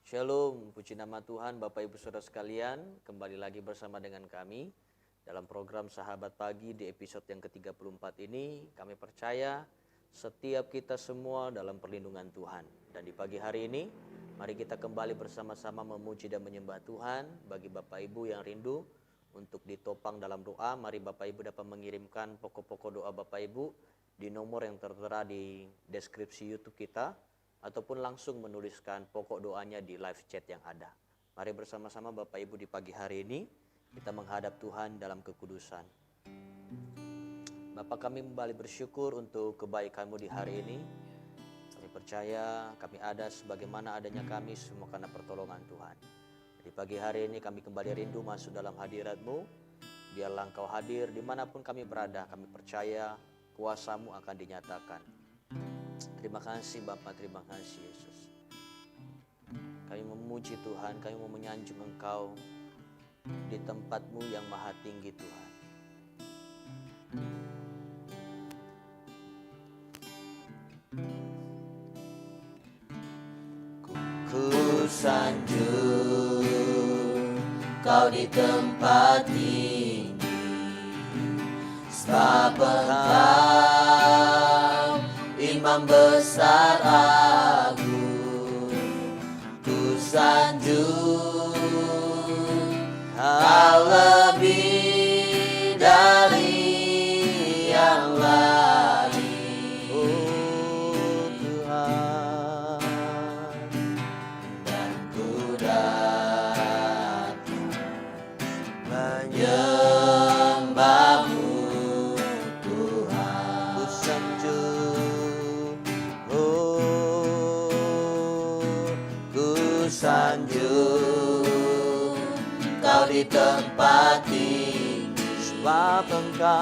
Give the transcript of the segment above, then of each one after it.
Shalom, puji nama Tuhan, Bapak Ibu Saudara sekalian, kembali lagi bersama dengan kami dalam program Sahabat Pagi di episode yang ke-34 ini. Kami percaya setiap kita semua dalam perlindungan Tuhan. Dan di pagi hari ini, mari kita kembali bersama-sama memuji dan menyembah Tuhan. Bagi Bapak Ibu yang rindu untuk ditopang dalam doa, mari Bapak Ibu dapat mengirimkan pokok-pokok doa Bapak Ibu di nomor yang tertera di deskripsi YouTube kita, ataupun langsung menuliskan pokok doanya di live chat yang ada. Mari bersama-sama Bapak Ibu di pagi hari ini kita menghadap Tuhan dalam kekudusan. Bapak, kami kembali bersyukur untuk kebaikan-Mu di hari ini. Kami percaya kami ada sebagaimana adanya kami semua karena pertolongan Tuhan. Di pagi hari ini kami kembali rindu masuk dalam hadirat-Mu. Biarlah Engkau hadir dimanapun kami berada. Kami percaya kuasa-Mu akan dinyatakan. Terima kasih Bapak, terima kasih Yesus. Kami memuji Tuhan, kami mau menyanjung Engkau di tempat-Mu yang maha tinggi Tuhan. Ku sanjung Kau di tempat tinggi, sebab Engkau Imam besar agung. Ku sanjung Kau lebih dari yang lain, oh Tuhan. Dan ku datang menyembah-Mu Tuhan. Ku sanjung, sanjung Kau di tempat tinggi, sebab Engkau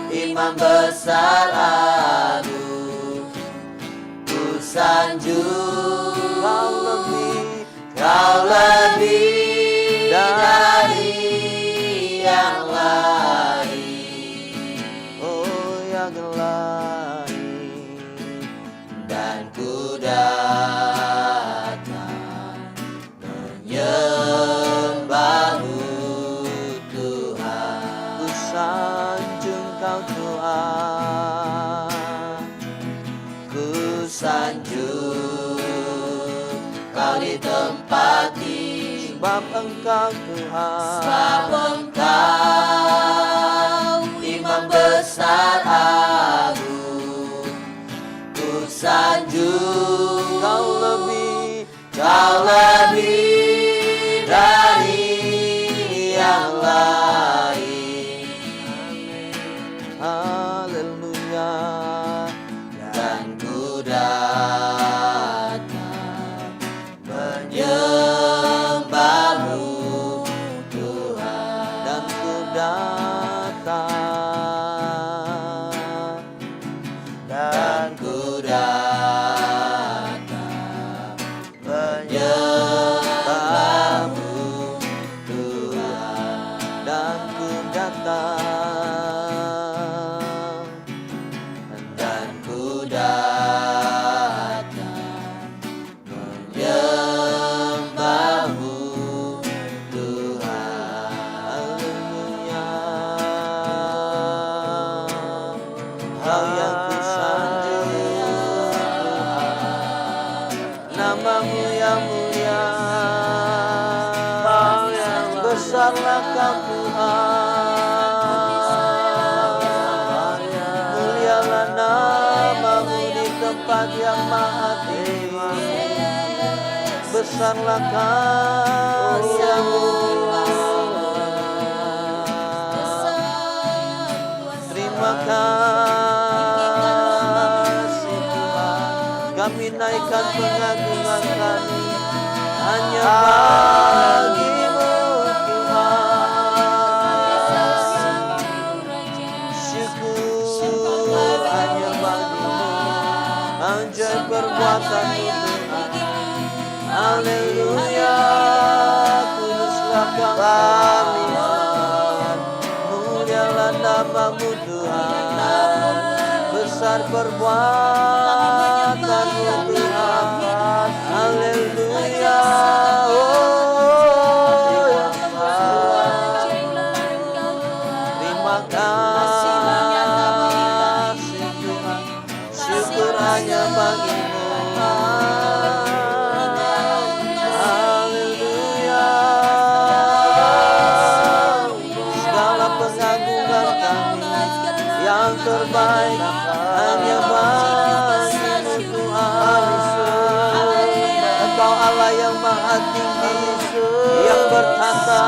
Imam besar agung. Ku sanjung Kau lebih dari yang lain, oh yang lain. Dan ku datang menyembah-Mu Tuhan. Ku sanjung Kau Tuhan, ku sanjung Kau di tempat tinggi, sebab Engkau Tuhan, sebab Engkau Imam besar agung. Ku sanjung Kau lebih dari yang lain. Haleluya. Dan ku datang menyembah-Mu Tuhan. Dan ku datang, dan ku datang menyembah-Mu Tuhan. Dan ku datang, dan ku datang menyembah-Mu Tuhan. Haleluya. Kau yang ku sanjung Tuhan, nama-Mu yang mulia. Besarlah Kau Tuhan, mulialah nama-Mu di tempat yang maha tinggi. Besarlah karya-Mu, terima kasih Tuhan. Kami naikkan pengagungan kami hanya bagi-Mu Tuhan. Syukur hanya bagi-Mu, ajaib perbuatan-Mu Tuhan. Haleluya. Kuduslah kami Tuhan, mulialah nama-Mu Tuhan. Besar perbuatan-Mu Tuhan. Allah yang maha tinggi, yang bertata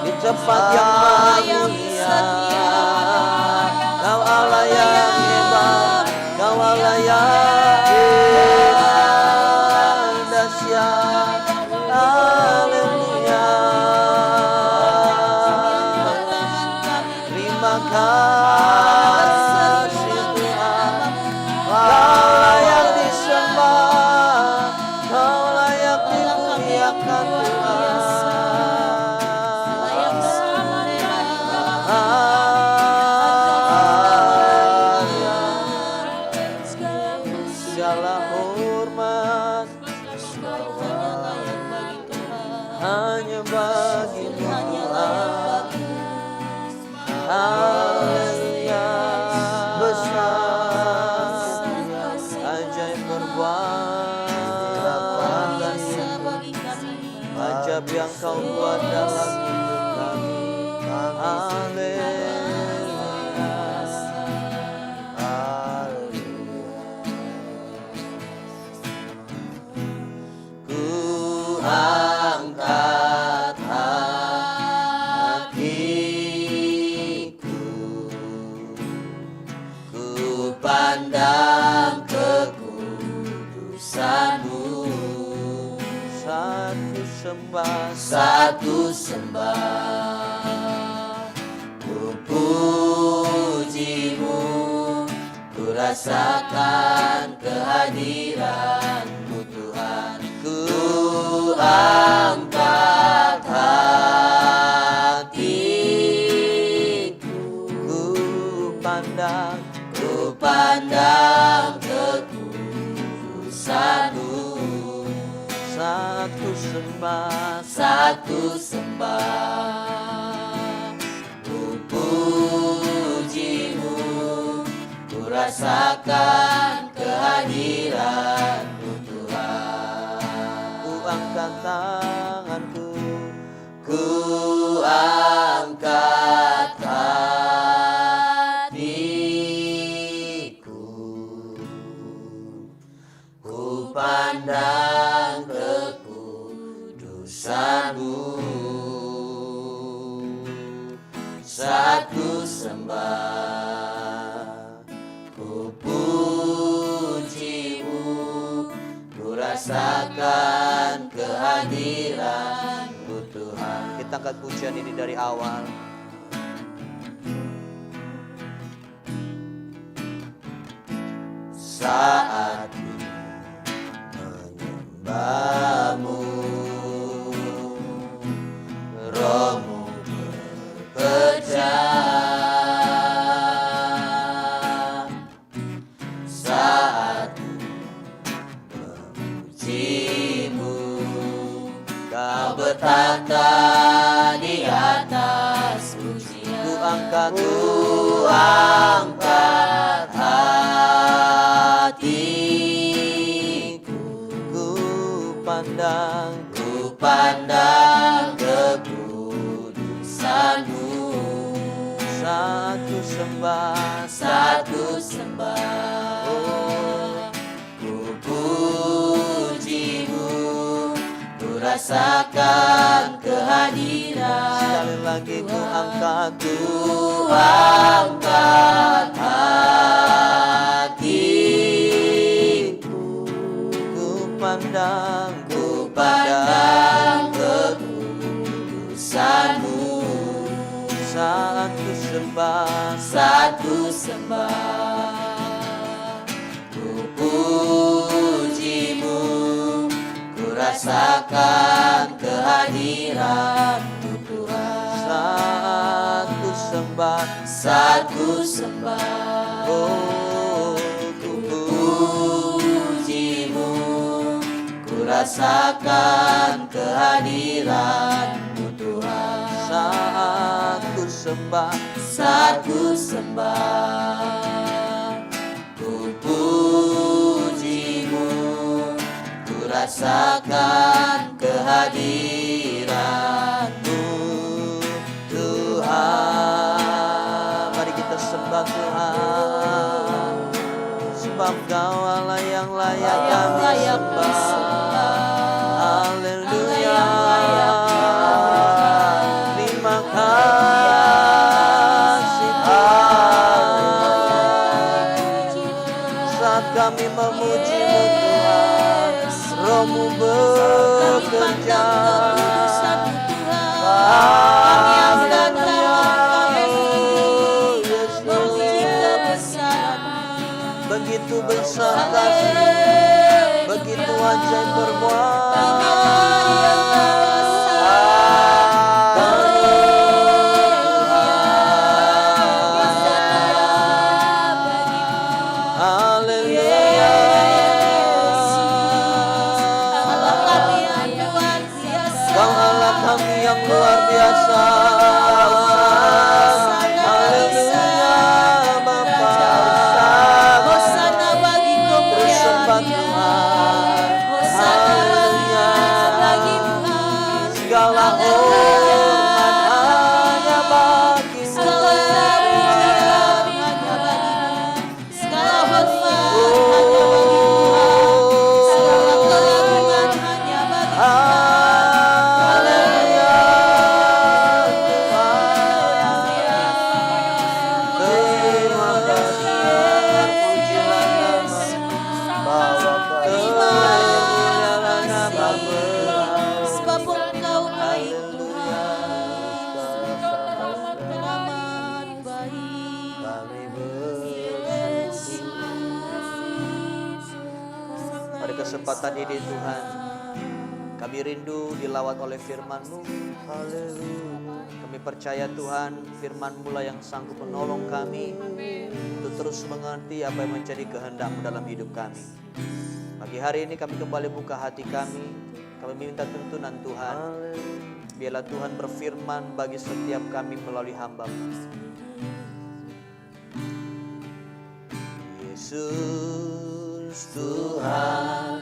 di tempat yang maha mulia. Kau Allah yang hebat, Kau Allah yang dahsyat. Haleluya. Terima kasih Tuhan. Kau yang disembah, Kau layak dimuliakan Tuhan. Segala hormat hanya bagi-Mu Tuhan. Haleluya. Besar ajaib perbuatan, ajab yang Kau buat dalam hidup kami. Haleluya. Ku angkat hatiku, ku pandang kekudusan-Mu. Satu sembah, ku puji-Mu, ku rasakan kehadiran-Mu Tuhan. Ku angkat hatiku, ku pandang kekudusan-Mu. Satu sembah, ku puji-Mu, ku rasakan kehadiran-Mu Tuhan. Ku angkat tanganku, ku angkat hatiku, ku pandang kekudusan-Mu. Satu sembah, ku puji-Mu, ku rasakan kehadiran-Mu Tuhan. Kita angkat pujian ini dari awal. Saat menyembah-Mu, Roh-Mu bekerja. Saat memuji-Mu, Kau bertata di atas pujian. Ku angkat hatiku, ku pandang kekudusan-Mu. Satu sembah, ku puji-Mu, ku rasakan kehadiran. Sekali lagi ku angkat hatiku, ku pandang kekudusan-Mu. Satu sembah, ku puji-Mu, ku rasakan kehadiran-Mu Tuhan. Satu sembah, oh, ku puji-Mu, ku rasakan kehadiran-Mu Tuhan. Satu sembah, ku puji-Mu, ku rasakan kehadiran-Mu Tuhan. Mari kita sembah Tuhan, sebab Kau Allah yang layak kami sembah. Rohmu bekerja. Kami angkat tangan kami, memuji kebesaran-Mu. Begitu besar kasih, begitu ajaib perbuatan. Luar biasa. Haleluya Bapa. Hosana bagi Bersembah kemuliaan Tuhan. Hosana Haleluya. bagi Tuhan. Segala hormat hanya bagi Segala pujian hanya bagi-Mu. Segala hormat hanya bagi Tuhan. Segala kelakuan hanya bagi Tuhan. Sebab Engkau baik Tuhan, teramat baik. Yesus. Pada kesempatan ini Tuhan, kami rindu dilawat oleh firman-Mu. Haleluya. Kami percaya Tuhan, firman-Mu lah yang sanggup menolong kami untuk terus mengerti apa yang menjadi kehendak-Mu dalam hidup kami. Pagi hari ini kami kembali buka hati kami. Kami minta tuntunan Tuhan. Biarlah Tuhan berfirman bagi setiap kami melalui hamba-Mu. Yesus Tuhan,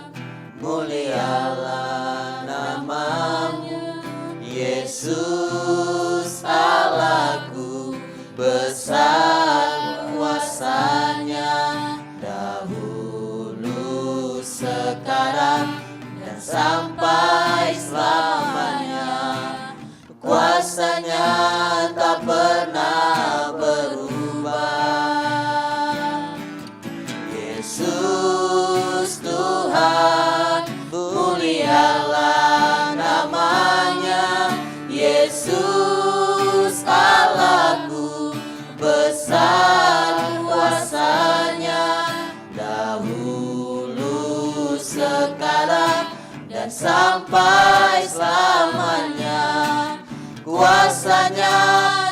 mulialah nama-Mu. Yesus Allahku, besar kuasa-Nya, dahulu, sekarang, dan sampai selamanya. Kuasa-Nya tak pernah berubah. Yesus Tuhan, mulialah namanya. Yesus Allahku, besar kuasa-Nya, dahulu, sekarang, dan sampai selamanya. Kuasa-Nya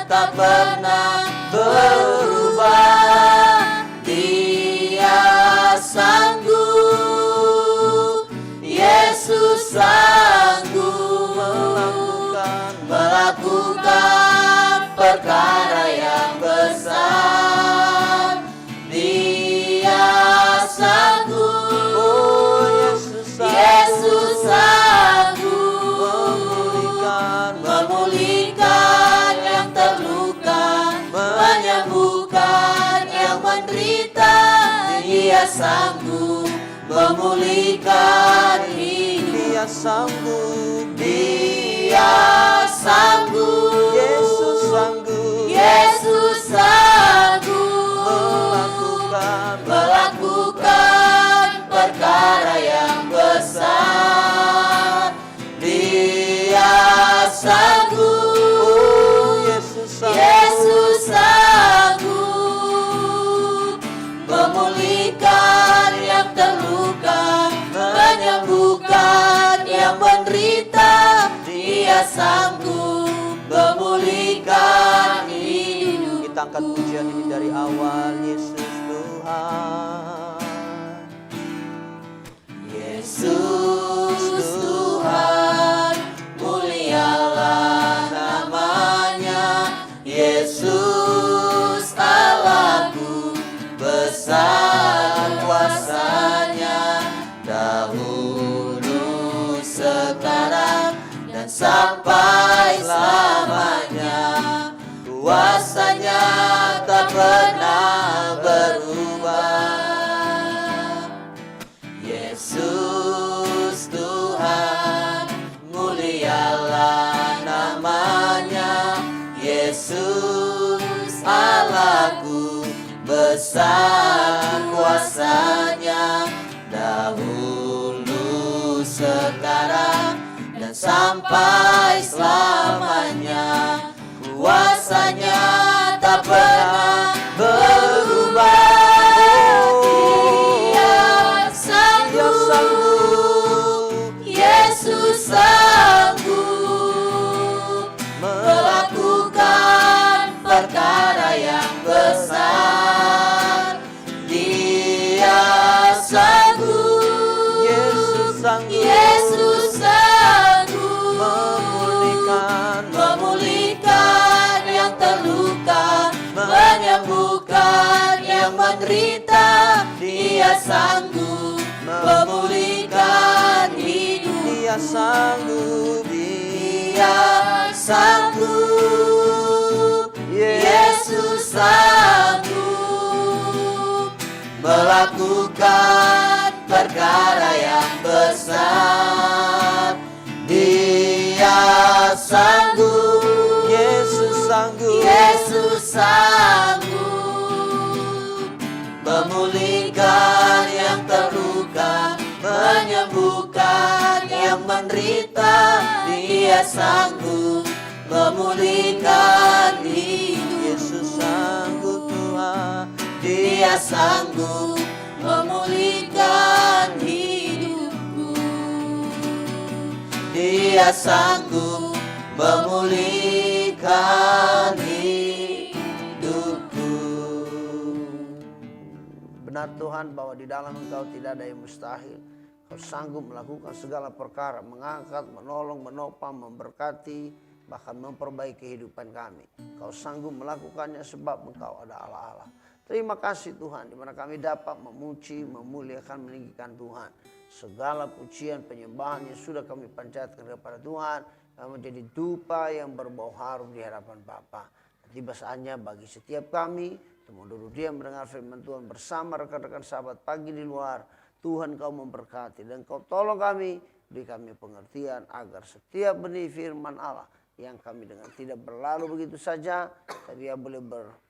tak pernah berubah. Dia sanggup, Yesus sanggup melakukan perkara yang besar. Dia sanggup, oh Yesus sanggup memulihkan yang terluka, menyembuhkan yang menderita. Dia sanggup memulihkan hidup. Dia sanggup, Dia sanggup, Yesus sanggup, Yesus sanggup melakukan perkara yang besar. Dia sanggup, Yesus sanggup memulihkan yang terluka, menyembuhkan yang menderita. Dia sanggup memulihkan hidup. Kita angkat pujian ini dari awal. Yesus Tuhan, Yesus Tuhan, mulialah namanya. Yesus Allahku, besar kuasa-Nya, dahulu, sekarang, dan sampai selamanya. Kuasa-Nya tak pernah berubah. Yesus Tuhan, mulialah namanya. Yesus Allahku, besar kuasa-Nya, dahulu, sekarang dan sampai selamanya. Kuasanya tak pernah berubah. Dia sanggup, Yesus sanggup melakukan perkara yang besar. Dia sanggup, Yesus sanggup memulihkan yang terluka, menyembuhkan yang menderita. Dia sanggup memulihkan hidup. Dia sanggup, Dia sanggup, Yesus sanggup melakukan perkara yang besar. Dia sanggup, Yesus sanggup, Yesus sanggup memulihkan yang terluka, menyembuhkan yang menderita. Dia sanggup memulihkan hidup. Yesus sanggup Tuhan. Dia sanggup memulihkan hidupku. Dia sanggup memulihkan hidupku. Benar Tuhan bahwa di dalam Engkau tidak ada yang mustahil. Kau sanggup melakukan segala perkara, mengangkat, menolong, menopang, memberkati, bahkan memperbaiki kehidupan kami. Kau sanggup melakukannya sebab Engkau ada Allah-Allah. Terima kasih Tuhan, di mana kami dapat memuji, memuliakan, meninggikan Tuhan. Segala pujian, penyembahan yang sudah kami panjatkan kepada Tuhan, menjadi dupa yang berbau harum di hadapan Bapa. Tiba saatnya bagi setiap kami untuk duduk diam mendengar firman Tuhan bersama rekan-rekan sahabat pagi di luar. Tuhan Kau memberkati dan Kau tolong kami, beri kami pengertian agar setiap benih firman Allah yang kami dengar tidak berlalu begitu saja, tapi ia boleh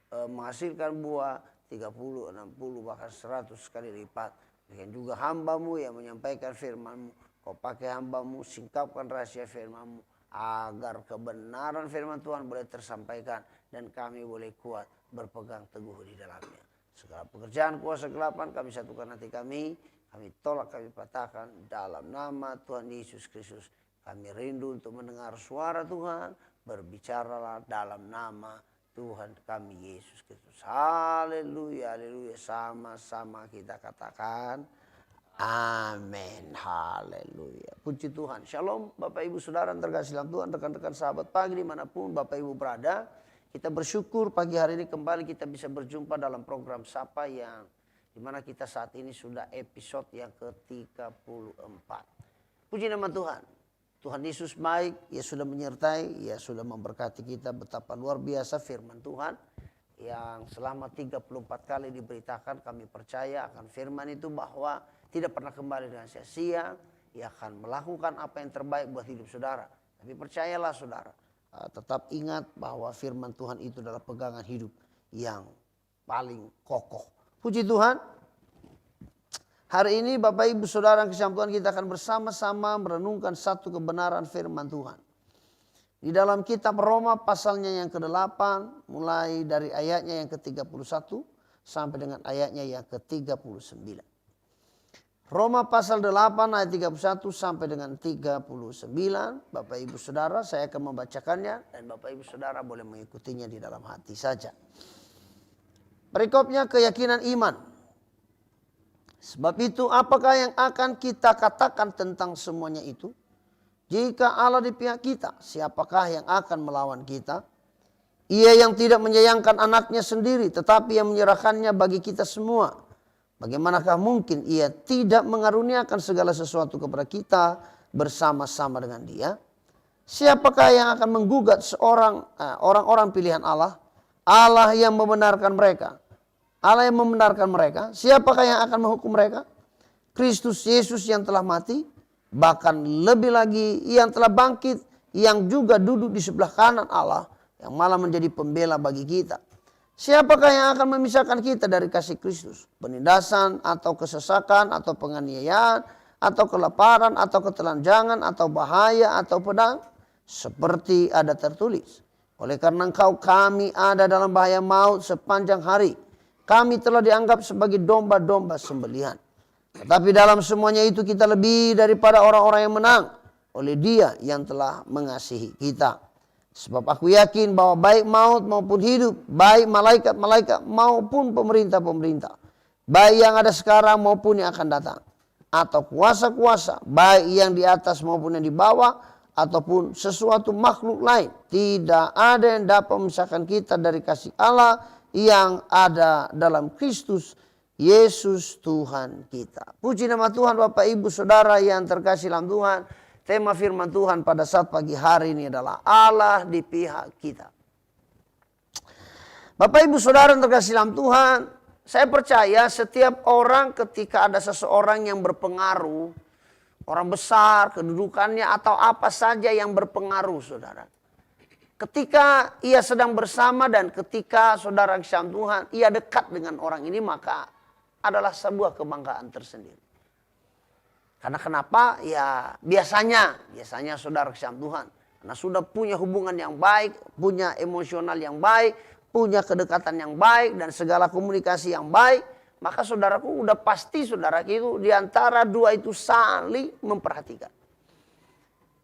menghasilkan buah 30, 60, bahkan 100 kali lipat. Dan juga hamba-Mu yang menyampaikan firman-Mu, Kau pakai hamba-Mu, singkapkan rahasia firman-Mu, agar kebenaran firman Tuhan boleh tersampaikan dan kami boleh kuat berpegang teguh di dalamnya. Segala pekerjaan kuasa kegelapan kami satukan hati kami tolak, kami patahkan dalam nama Tuhan Yesus Kristus. Kami rindu untuk mendengar suara Tuhan, berbicaralah dalam nama Tuhan kami Yesus Kristus. Haleluya, haleluya. Sama-sama kita katakan amin. Haleluya. Puji Tuhan. Shalom Bapak Ibu Saudara yang terkasih dalam Tuhan, rekan-rekan sahabat pagi dimanapun Bapak Ibu berada. Kita bersyukur pagi hari ini kembali kita bisa berjumpa dalam program Sapa yang dimana kita saat ini sudah episode yang ke-34. Puji nama Tuhan. Tuhan Yesus baik, Ia sudah menyertai, Ia sudah memberkati kita. Betapa luar biasa firman Tuhan yang selama 34 kali diberitakan. Kami percaya akan firman itu bahwa tidak pernah kembali dengan sia-sia. Ia akan melakukan apa yang terbaik buat hidup saudara. Tapi percayalah saudara, tetap ingat bahwa firman Tuhan itu adalah pegangan hidup yang paling kokoh. Puji Tuhan. Hari ini Bapak Ibu Saudara yang kasih Tuhan, kita akan bersama-sama merenungkan satu kebenaran firman Tuhan. Di dalam kitab Roma pasalnya yang ke-8, mulai dari ayatnya yang ke-31 sampai dengan ayatnya yang ke-39. Roma pasal 8 ayat 31 sampai dengan 39. Bapak Ibu Saudara, saya akan membacakannya dan Bapak Ibu Saudara boleh mengikutinya di dalam hati saja. Perikopnya keyakinan iman. Sebab itu apakah yang akan kita katakan tentang semuanya itu? Jika Allah di pihak kita, siapakah yang akan melawan kita? Ia yang tidak menyayangkan anaknya sendiri, tetapi yang menyerahkannya bagi kita semua. Bagaimanakah mungkin ia tidak mengaruniakan segala sesuatu kepada kita bersama-sama dengan dia? Siapakah yang akan menggugat orang-orang pilihan Allah? Allah yang membenarkan mereka. Allah yang membenarkan mereka. Siapakah yang akan menghukum mereka? Kristus Yesus yang telah mati, bahkan lebih lagi yang telah bangkit, yang juga duduk di sebelah kanan Allah, yang malah menjadi pembela bagi kita. Siapakah yang akan memisahkan kita dari kasih Kristus? Penindasan atau kesesakan atau penganiayaan atau kelaparan, atau ketelanjangan, atau bahaya, atau pedang. Seperti ada tertulis, oleh karena engkau kami ada dalam bahaya maut sepanjang hari. Kami telah dianggap sebagai domba-domba sembelihan. Tetapi dalam semuanya itu kita lebih daripada orang-orang yang menang oleh Dia yang telah mengasihi kita. Sebab aku yakin bahwa baik maut maupun hidup, baik malaikat-malaikat maupun pemerintah-pemerintah, baik yang ada sekarang maupun yang akan datang, atau kuasa-kuasa, baik yang di atas maupun yang di bawah, ataupun sesuatu makhluk lain, tidak ada yang dapat memisahkan kita dari kasih Allah yang ada dalam Kristus Yesus Tuhan kita. Puji nama Tuhan. Bapak Ibu Saudara yang terkasih dalam Tuhan, tema firman Tuhan pada saat pagi hari ini adalah Allah di pihak kita. Bapak Ibu Saudara yang terkasih dalam Tuhan, saya percaya setiap orang ketika ada seseorang yang berpengaruh, orang besar, kedudukannya atau apa saja yang berpengaruh, saudara. Ketika ia sedang bersama dan ketika saudara kasih Tuhan, ia dekat dengan orang ini, maka adalah sebuah kebanggaan tersendiri. Karena kenapa? Ya biasanya saudara kasih Tuhan, karena sudah punya hubungan yang baik, punya emosional yang baik, punya kedekatan yang baik dan segala komunikasi yang baik, maka saudaraku udah pasti saudara itu diantara dua itu saling memperhatikan.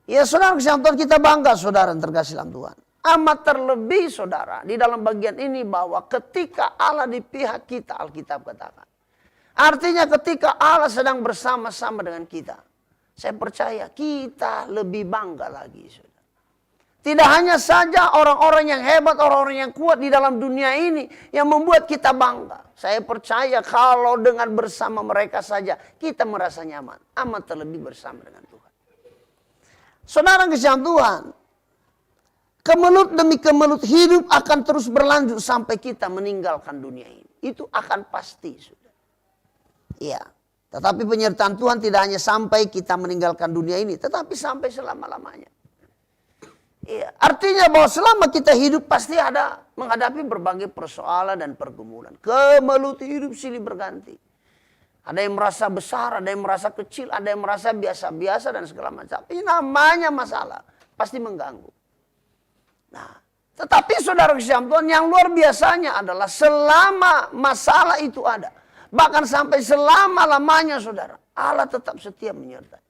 Ya saudara kasih Tuhan, kita bangga saudara yang terkasih dalam Tuhan. Amat terlebih saudara di dalam bagian ini bahwa ketika Allah di pihak kita, Alkitab katakan. Artinya ketika Allah sedang bersama-sama dengan kita, saya percaya kita lebih bangga lagi saudara. Tidak hanya saja orang-orang yang hebat, orang-orang yang kuat di dalam dunia ini yang membuat kita bangga. Saya percaya kalau dengan bersama mereka saja kita merasa nyaman. Amat terlebih bersama dengan Tuhan. Saudara kasih Tuhan, kemelut demi kemelut hidup akan terus berlanjut sampai kita meninggalkan dunia ini. Itu akan pasti, sudah. Iya. Tetapi penyertaan Tuhan tidak hanya sampai kita meninggalkan dunia ini, tetapi sampai selama-lamanya. Iya. Artinya bahwa selama kita hidup pasti ada menghadapi berbagai persoalan dan pergumulan. Kemelut hidup silih berganti. Ada yang merasa besar, ada yang merasa kecil, ada yang merasa biasa-biasa dan segala macam. Ini namanya masalah. Pasti mengganggu. Nah, tetapi saudara kasih Tuhan, yang luar biasanya adalah selama masalah itu ada, bahkan sampai selama-lamanya saudara, Allah tetap setia menyertai.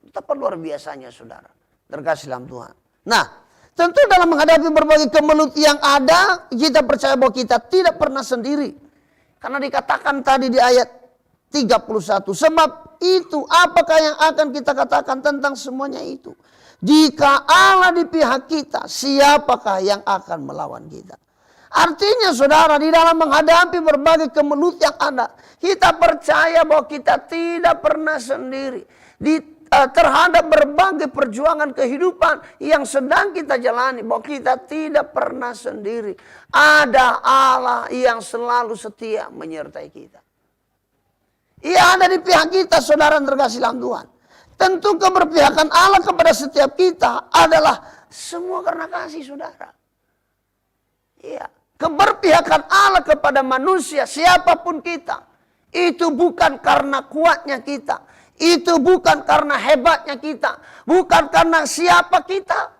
Betapa luar biasanya saudara, terkasih dalam Tuhan. Nah, tentu dalam menghadapi berbagai kemelut yang ada, kita percaya bahwa kita tidak pernah sendiri. Karena dikatakan tadi di ayat 31, sebab itu apakah yang akan kita katakan tentang semuanya itu? Jika Allah di pihak kita, siapakah yang akan melawan kita? Artinya saudara, di dalam menghadapi berbagai kemelut yang ada, kita percaya bahwa kita tidak pernah sendiri. Terhadap berbagai perjuangan kehidupan yang sedang kita jalani, bahwa kita tidak pernah sendiri. Ada Allah yang selalu setia menyertai kita. Ia ada di pihak kita, saudara yang terkasih dalam Tuhan. Tentu keberpihakan Allah kepada setiap kita adalah semua karena kasih saudara. Iya. Keberpihakan Allah kepada manusia, siapapun kita, itu bukan karena kuatnya kita, itu bukan karena hebatnya kita, bukan karena siapa kita,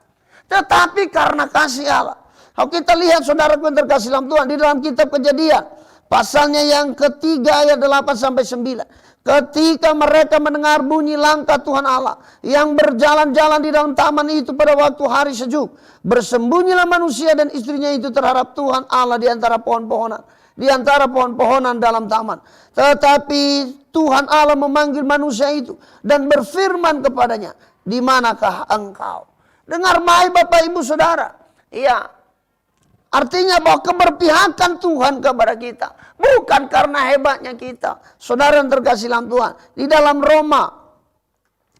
tetapi karena kasih Allah. Kalau kita lihat saudara yang terkasih dalam Tuhan di dalam kitab Kejadian, pasalnya yang ketiga ayat 8-9. Ketika mereka mendengar bunyi langkah Tuhan Allah yang berjalan-jalan di dalam taman itu pada waktu hari sejuk, bersembunyilah manusia dan istrinya itu terhadap Tuhan Allah di antara pohon-pohonan, di antara pohon-pohonan dalam taman. Tetapi Tuhan Allah memanggil manusia itu dan berfirman kepadanya, di manakah engkau? Dengar baik Bapak Ibu Saudara. Iya. Artinya bahwa keberpihakan Tuhan kepada kita bukan karena hebatnya kita. Saudara yang terkasih dalam Tuhan, di dalam Roma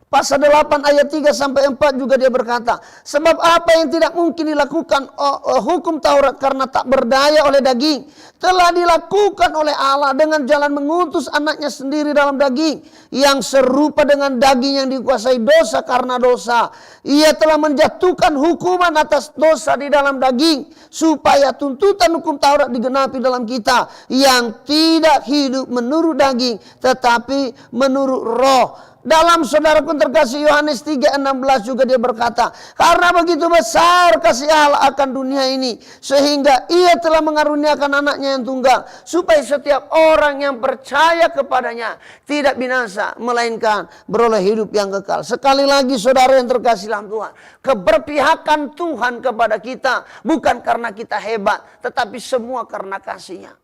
pasal 8 ayat 3-4 juga dia berkata, sebab apa yang tidak mungkin dilakukan hukum Taurat karena tak berdaya oleh daging, telah dilakukan oleh Allah dengan jalan mengutus anaknya sendiri dalam daging, yang serupa dengan daging yang dikuasai dosa karena dosa. Ia telah menjatuhkan hukuman atas dosa di dalam daging, supaya tuntutan hukum Taurat digenapi dalam kita, yang tidak hidup menurut daging, tetapi menurut roh. Dalam saudaraku terkasih Yohanes 3:16 juga dia berkata, karena begitu besar kasih Allah akan dunia ini, sehingga ia telah mengaruniakan anaknya yang tunggal, supaya setiap orang yang percaya kepadanya tidak binasa, melainkan beroleh hidup yang kekal. Sekali lagi saudara yang terkasih dalam Tuhan, keberpihakan Tuhan kepada kita bukan karena kita hebat, tetapi semua karena kasih-Nya.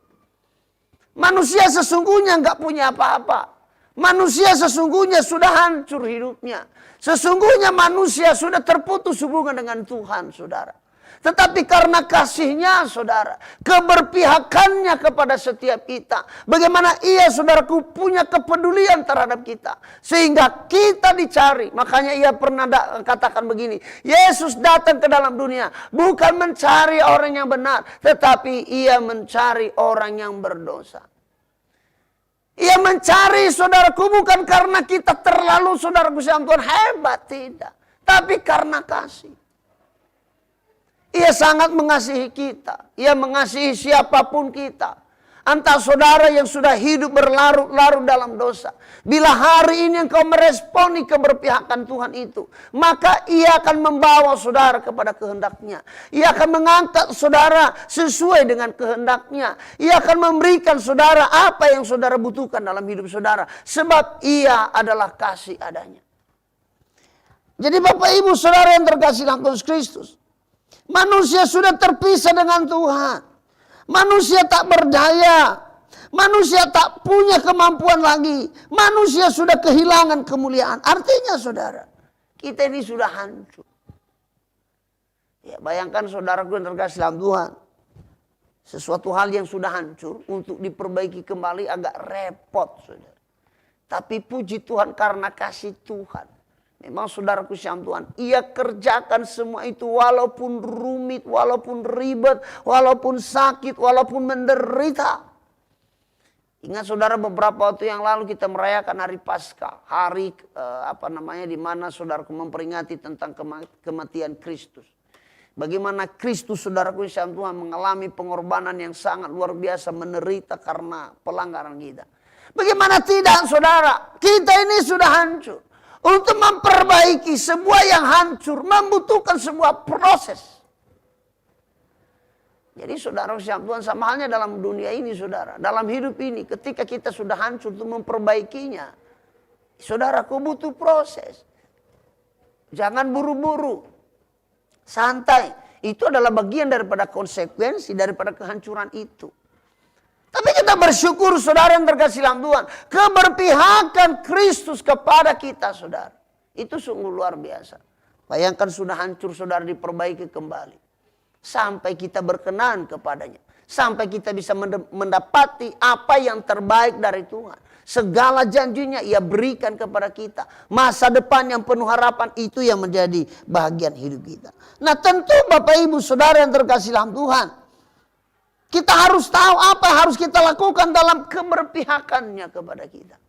Manusia sesungguhnya nggak punya apa-apa. Manusia sesungguhnya sudah hancur hidupnya. Sesungguhnya manusia sudah terputus hubungan dengan Tuhan, saudara. Tetapi karena kasih-Nya, saudara, keberpihakannya kepada setiap kita, bagaimana ia, saudaraku, punya kepedulian terhadap kita, sehingga kita dicari. Makanya ia pernah katakan begini, Yesus datang ke dalam dunia bukan mencari orang yang benar, tetapi ia mencari orang yang berdosa. Ia mencari, saudaraku, bukan karena kita terlalu, saudaraku sayang Tuhan, hebat, tidak. Tapi karena kasih. Ia sangat mengasihi kita. Ia mengasihi siapapun kita. Entah saudara yang sudah hidup berlarut-larut dalam dosa. Bila hari ini engkau meresponi keberpihakan Tuhan itu, maka ia akan membawa saudara kepada kehendak-Nya. Ia akan mengangkat saudara sesuai dengan kehendak-Nya. Ia akan memberikan saudara apa yang saudara butuhkan dalam hidup saudara. Sebab ia adalah kasih adanya. Jadi Bapak Ibu saudara yang terkasih dalam Kristus, manusia sudah terpisah dengan Tuhan. Manusia tak berdaya. Manusia tak punya kemampuan lagi. Manusia sudah kehilangan kemuliaan. Artinya saudara, kita ini sudah hancur. Ya, bayangkan saudaraku yang terkasih dalam Tuhan. Sesuatu hal yang sudah hancur untuk diperbaiki kembali agak repot, saudara. Tapi puji Tuhan karena kasih Tuhan. Memang saudaraku sayang Tuhan, ia kerjakan semua itu walaupun rumit, walaupun ribet, walaupun sakit, walaupun menderita. Ingat saudara, beberapa waktu yang lalu kita merayakan hari Paskah, hari di mana saudaraku memperingati tentang kematian Kristus. Bagaimana Kristus, saudaraku sayang Tuhan, mengalami pengorbanan yang sangat luar biasa, menderita karena pelanggaran kita. Bagaimana tidak, saudara? Kita ini sudah hancur. Untuk memperbaiki sebuah yang hancur membutuhkan sebuah proses. Jadi saudara sayang Tuhan, sama halnya dalam dunia ini saudara. Dalam hidup ini ketika kita sudah hancur untuk memperbaikinya, saudaraku butuh proses. Jangan buru-buru. Santai. Itu adalah bagian daripada konsekuensi daripada kehancuran itu. Tapi kita bersyukur saudara yang terkasih dalam Tuhan. Keberpihakan Kristus kepada kita saudara. Itu sungguh luar biasa. Bayangkan sudah hancur saudara diperbaiki kembali. Sampai kita berkenan kepadanya. Sampai kita bisa mendapati apa yang terbaik dari Tuhan. Segala janjinya ia berikan kepada kita. Masa depan yang penuh harapan itu yang menjadi bahagian hidup kita. Nah tentu Bapak Ibu saudara yang terkasih dalam Tuhan. Kita harus tahu apa yang harus kita lakukan dalam keberpihakannya kepada kita.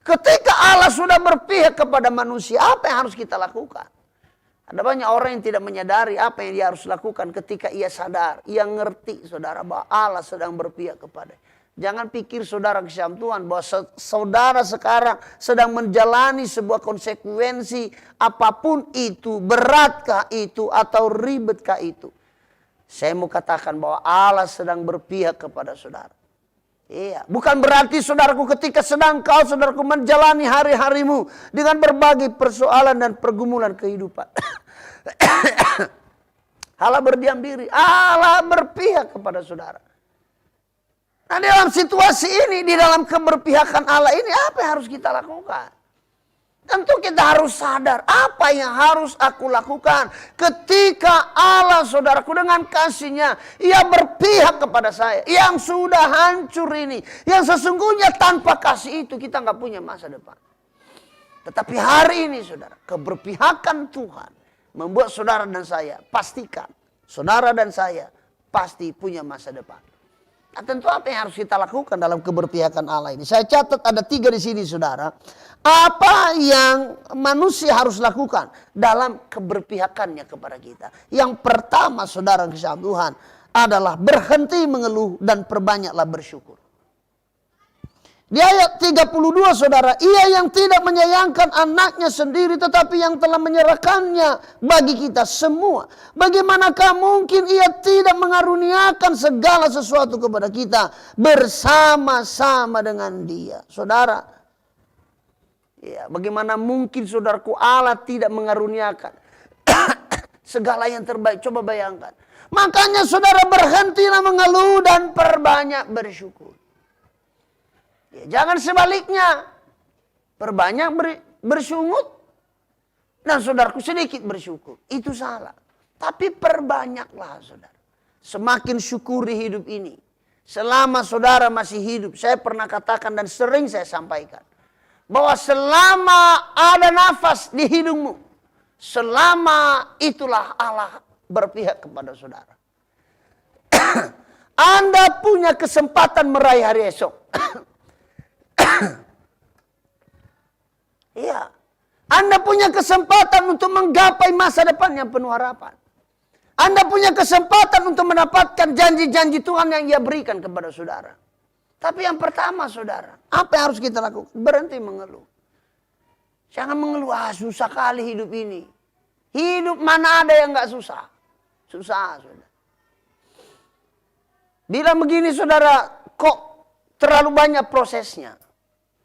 Ketika Allah sudah berpihak kepada manusia, apa yang harus kita lakukan? Ada banyak orang yang tidak menyadari apa yang dia harus lakukan ketika ia sadar. Ia ngerti saudara bahwa Allah sedang berpihak kepadanya. Jangan pikir saudara kesyam Tuhan bahwa saudara sekarang sedang menjalani sebuah konsekuensi apapun itu. Beratkah itu atau ribetkah itu? Saya mau katakan bahwa Allah sedang berpihak kepada saudara. Iya, bukan berarti saudaraku ketika sedang saudaraku menjalani hari-harimu dengan berbagai persoalan dan pergumulan kehidupan. Allah berdiam diri, Allah berpihak kepada saudara. Nah dalam situasi ini, di dalam keberpihakan Allah ini, apa yang harus kita lakukan? Tentu kita harus sadar apa yang harus aku lakukan ketika Allah saudaraku dengan kasih-Nya ia berpihak kepada saya yang sudah hancur ini, yang sesungguhnya tanpa kasih itu kita nggak punya masa depan. Tetapi hari ini saudara, keberpihakan Tuhan membuat saudara dan saya pastikan saudara dan saya pasti punya masa depan. Nah, tentu apa yang harus kita lakukan dalam keberpihakan Allah ini? Saya catat ada 3 di sini saudara. Apa yang manusia harus lakukan dalam keberpihakannya kepada kita? Yang pertama saudara kasih Tuhan adalah berhenti mengeluh dan perbanyaklah bersyukur. Di ayat 32 saudara, ia yang tidak menyayangkan anaknya sendiri tetapi yang telah menyerahkannya bagi kita semua. Bagaimanakah mungkin ia tidak mengaruniakan segala sesuatu kepada kita bersama-sama dengan dia. Saudara, ya, bagaimana mungkin saudaraku Allah tidak mengaruniakan segala yang terbaik. Coba bayangkan. Makanya saudara berhentilah mengeluh dan perbanyak bersyukur. Ya, jangan sebaliknya. Perbanyak bersungut dan saudaraku sedikit bersyukur. Itu salah. Tapi perbanyaklah saudara. Semakin syukuri hidup ini. Selama saudara masih hidup. Saya pernah katakan dan sering saya sampaikan. Bahwa selama ada nafas di hidungmu. Selama itulah Allah berpihak kepada saudara. Anda punya kesempatan meraih hari esok. Iya. Anda punya kesempatan untuk menggapai masa depan yang penuh harapan. Anda punya kesempatan untuk mendapatkan janji-janji Tuhan yang Ia berikan kepada saudara. Tapi yang pertama saudara, apa yang harus kita lakukan? Berhenti mengeluh. Jangan mengeluh, susah kali hidup ini. Hidup mana ada yang gak susah? Susah saudara. Bilang begini saudara, kok terlalu banyak prosesnya?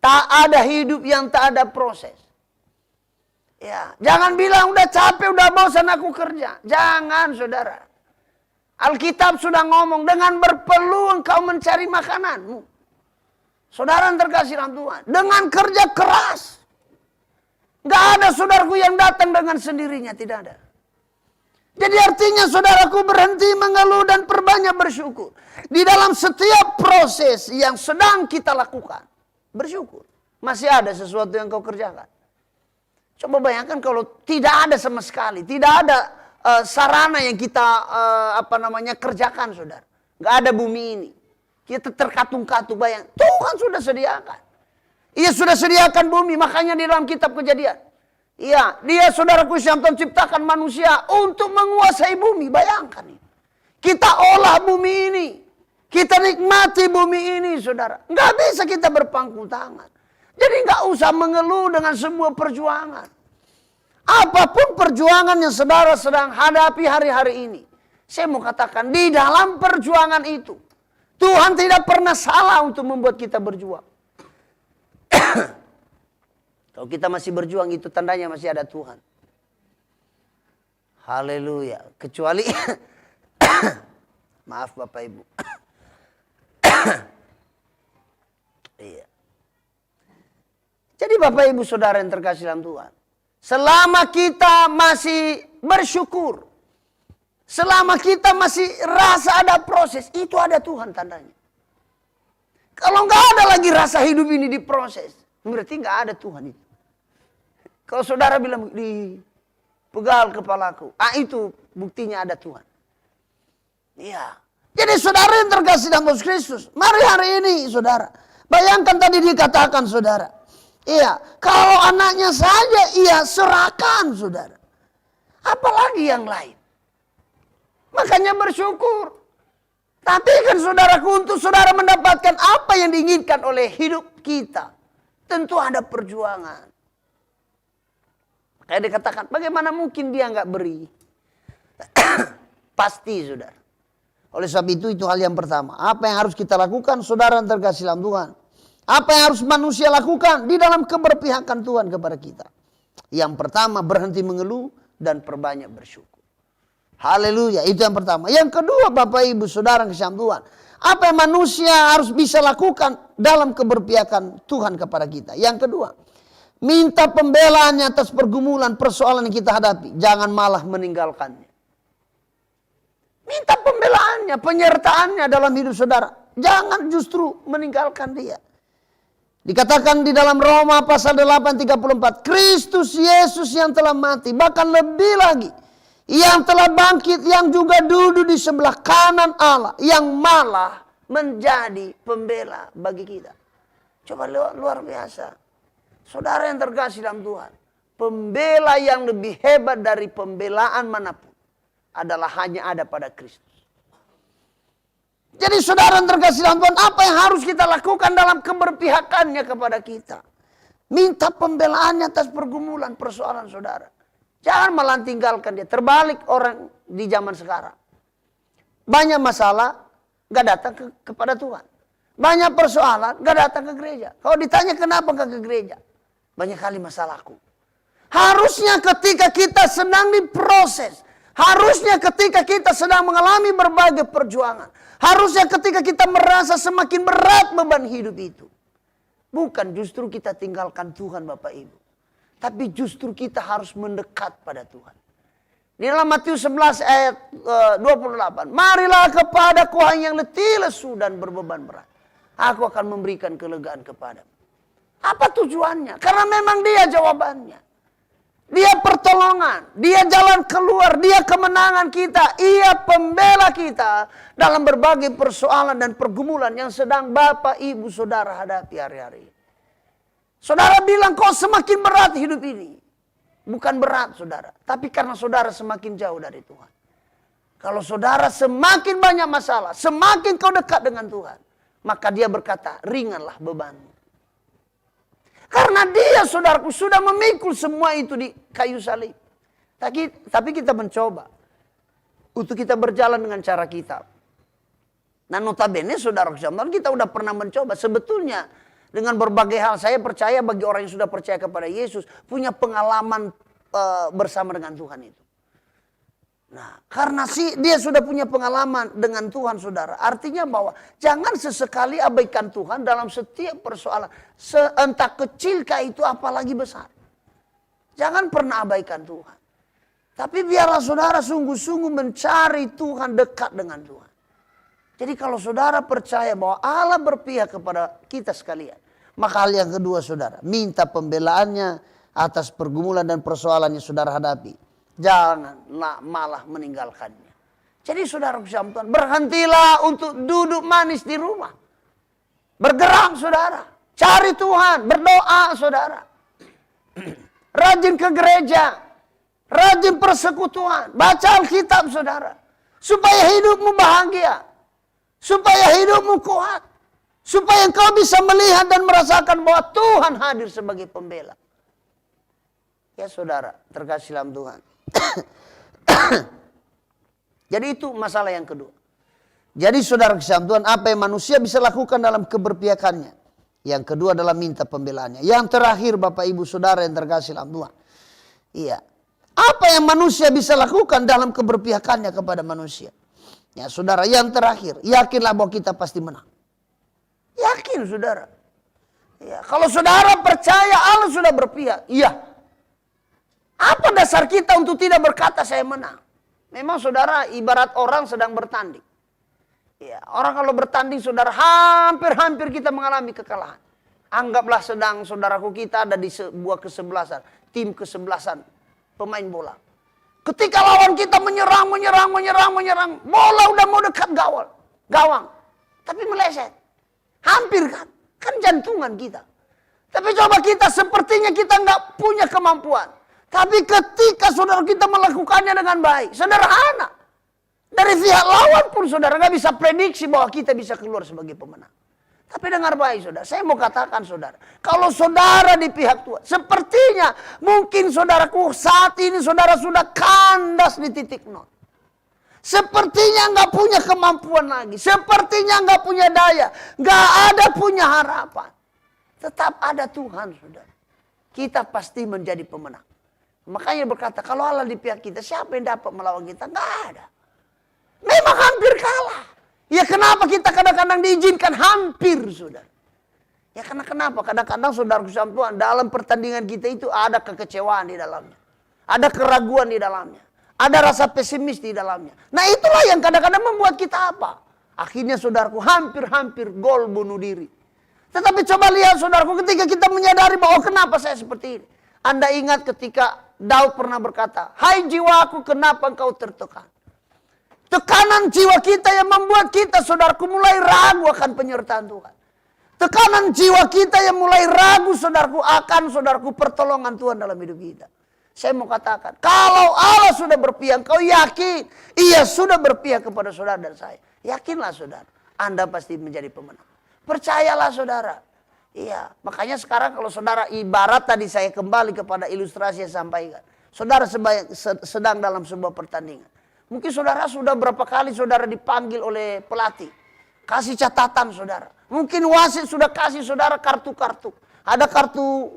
Tak ada hidup yang tak ada proses. Ya, jangan bilang udah capek, udah bosan aku kerja. Jangan saudara. Alkitab sudah ngomong dengan berpeluang kau mencari makananmu. Saudara yang terkasih dalam Tuhan. Dengan kerja keras. Gak ada saudaraku yang datang dengan sendirinya. Tidak ada. Jadi artinya saudaraku berhenti mengeluh dan perbanyak bersyukur. Di dalam setiap proses yang sedang kita lakukan. Bersyukur. Masih ada sesuatu yang kau kerjakan. Coba bayangkan kalau tidak ada sama sekali. Tidak ada sarana yang kita kerjakan saudara. Gak ada bumi ini. Kita terkatung-katung bayang. Tuhan sudah sediakan. Ia sudah sediakan bumi. Makanya di dalam kitab Kejadian. Iya, dia saudaraku yang Tuhan ciptakan manusia untuk menguasai bumi. Bayangkan. Kita olah bumi ini. Kita nikmati bumi ini saudara. Nggak bisa kita berpangku tangan. Jadi nggak usah mengeluh dengan semua perjuangan. Apapun perjuangan yang saudara sedang hadapi hari-hari ini. Saya mau katakan di dalam perjuangan itu. Tuhan tidak pernah salah untuk membuat kita berjuang. Kalau kita masih berjuang itu tandanya masih ada Tuhan. Haleluya. Kecuali maaf Bapak Ibu. Iya. Jadi Bapak Ibu Saudara yang terkasih dalam Tuhan. Selama kita masih bersyukur. Selama kita masih rasa ada proses. Itu ada Tuhan tandanya. Kalau nggak ada lagi rasa hidup ini diproses. Berarti nggak ada Tuhan itu. Kalau saudara bilang di pegal kepalaku. Itu buktinya ada Tuhan. Iya. Jadi saudara yang terkasih dalam Yesus Kristus. Mari hari ini saudara. Bayangkan tadi dikatakan saudara. Iya. Kalau anaknya saja ia serahkan saudara. Apalagi yang lain. Makanya bersyukur. Tapi kan saudaraku untuk saudara mendapatkan apa yang diinginkan oleh hidup kita. Tentu ada perjuangan. Kayak dikatakan bagaimana mungkin dia nggak beri. Pasti saudara. Oleh sebab itu hal yang pertama. Apa yang harus kita lakukan saudara yang terkasih dalam Tuhan. Apa yang harus manusia lakukan di dalam keberpihakan Tuhan kepada kita. Yang pertama berhenti mengeluh dan perbanyak bersyukur. Haleluya, itu yang pertama. Yang kedua Bapak Ibu Saudara yang kasih Tuhan. Apa yang manusia harus bisa lakukan dalam keberpihakan Tuhan kepada kita. Yang kedua, minta pembelaannya atas pergumulan persoalan yang kita hadapi. Jangan malah meninggalkannya. Minta pembelaannya, penyertaannya dalam hidup saudara. Jangan justru meninggalkan dia. Dikatakan di dalam Roma pasal 8:34. Kristus Yesus yang telah mati. Bahkan lebih lagi. Yang telah bangkit, yang juga duduk di sebelah kanan Allah. Yang malah menjadi pembela bagi kita. Coba luar biasa. Saudara yang terkasih dalam Tuhan. Pembela yang lebih hebat dari pembelaan manapun. Adalah hanya ada pada Kristus. Jadi saudara yang terkasih dalam Tuhan, apa yang harus kita lakukan dalam keberpihakannya kepada kita? Minta pembelaannya atas pergumulan, persoalan saudara. Jangan malah tinggalkan dia. Terbalik orang di zaman sekarang. Banyak masalah, gak datang kepada Tuhan. Banyak persoalan, gak datang ke gereja. Kalau ditanya kenapa gak ke gereja? Banyak kali masalahku. Harusnya ketika kita sedang diproses. Harusnya ketika kita sedang mengalami berbagai perjuangan. Harusnya ketika kita merasa semakin berat beban hidup itu. Bukan justru kita tinggalkan Tuhan Bapak Ibu. Tapi justru kita harus mendekat pada Tuhan. Di dalam Matius 11 ayat 28. Marilah kepadaku yang letih lesu dan berbeban berat. Aku akan memberikan kelegaan kepadamu. Apa tujuannya? Karena memang dia jawabannya. Dia pertolongan, dia jalan keluar, dia kemenangan kita, ia pembela kita dalam berbagai persoalan dan pergumulan yang sedang Bapak, Ibu, Saudara hadapi hari-hari. Saudara bilang kok semakin berat hidup ini. Bukan berat saudara, tapi karena saudara semakin jauh dari Tuhan. Kalau saudara semakin banyak masalah, semakin kau dekat dengan Tuhan, maka dia berkata, ringanlah bebanmu. Karena dia saudaraku sudah memikul semua itu di kayu salib. Tapi kita mencoba untuk kita berjalan dengan cara kita. Nah notabene saudara kita udah pernah mencoba. Sebetulnya dengan berbagai hal saya percaya bagi orang yang sudah percaya kepada Yesus punya pengalaman bersama dengan Tuhan itu. Nah, karena dia sudah punya pengalaman dengan Tuhan saudara. Artinya bahwa jangan sesekali abaikan Tuhan dalam setiap persoalan. Entah kecilkah itu apalagi besar. Jangan pernah abaikan Tuhan. Tapi biarlah saudara sungguh-sungguh mencari Tuhan, dekat dengan Tuhan. Jadi kalau saudara percaya bahwa Allah berpihak kepada kita sekalian. Maka hal yang kedua saudara, minta pembelaannya atas pergumulan dan persoalan yang saudara hadapi. Jangan malah meninggalkannya. Jadi saudara Tuhan, berhentilah untuk duduk manis di rumah. Bergerak saudara. Cari Tuhan, berdoa saudara. Rajin ke gereja. Rajin persekutuan. Baca Alkitab saudara. Supaya hidupmu bahagia. Supaya hidupmu kuat. Supaya engkau bisa melihat dan merasakan bahwa Tuhan hadir sebagai pembela. Ya saudara, terkasih dalam Tuhan. Jadi itu masalah yang kedua. Jadi saudara kasih Tuhan, apa yang manusia bisa lakukan dalam keberpihakannya? Yang kedua adalah minta pembelaannya. Yang terakhir Bapak Ibu Saudara yang terkasih dalam Tuhan. Iya. Apa yang manusia bisa lakukan dalam keberpihakannya kepada manusia? Ya saudara, yang terakhir, yakinlah bahwa kita pasti menang. Yakin saudara. Ya, kalau saudara percaya Allah sudah berpihak, iya. Apa dasar kita untuk tidak berkata saya menang? Memang saudara ibarat orang sedang bertanding. Ya, orang kalau bertanding saudara hampir-hampir kita mengalami kekalahan. Anggaplah sedang saudaraku kita ada di sebuah kesebelasan. Tim kesebelasan pemain bola. Ketika lawan kita menyerang. Bola udah mau dekat gawang. Tapi meleset. Hampir kan. Kan jantungan kita. Tapi coba kita sepertinya kita nggak punya kemampuan. Tapi ketika saudara kita melakukannya dengan baik, sederhana. Dari pihak lawan pun saudara nggak bisa prediksi bahwa kita bisa keluar sebagai pemenang. Tapi dengar baik saudara, saya mau katakan saudara, kalau saudara di pihak Tuhan, sepertinya mungkin saudaraku saat ini saudara sudah kandas di titik nol. Sepertinya nggak punya kemampuan lagi, sepertinya nggak punya daya, nggak ada punya harapan. Tetap ada Tuhan saudara. Kita pasti menjadi pemenang. Makanya berkata, kalau Allah di pihak kita, siapa yang dapat melawan kita? Nggak ada. Memang hampir kalah. Ya kenapa kita kadang-kadang diizinkan hampir, saudara? Ya karena kenapa? Kadang-kadang saudaraku Tuhan, dalam pertandingan kita itu ada kekecewaan di dalamnya. Ada keraguan di dalamnya. Ada rasa pesimis di dalamnya. Nah itulah yang kadang-kadang membuat kita apa? Akhirnya saudaraku hampir-hampir gol bunuh diri. Tetapi coba lihat saudaraku ketika kita menyadari bahwa kenapa saya seperti ini. Anda ingat ketika Daud pernah berkata, hai jiwaku kenapa engkau tertekan? Tekanan jiwa kita yang membuat kita saudaraku mulai ragu akan penyertaan Tuhan. Tekanan jiwa kita yang mulai ragu saudaraku pertolongan Tuhan dalam hidup kita. Saya mau katakan, kalau Allah sudah berpihak, kau yakin ia sudah berpihak kepada saudara dan saya. Yakinlah saudara. Anda pasti menjadi pemenang. Percayalah saudara. Iya, makanya sekarang kalau saudara ibarat tadi saya kembali kepada ilustrasi yang sampaikan. Saudara sedang dalam sebuah pertandingan. Mungkin saudara sudah berapa kali saudara dipanggil oleh pelatih. Kasih catatan saudara. Mungkin wasit sudah kasih saudara kartu-kartu. Ada kartu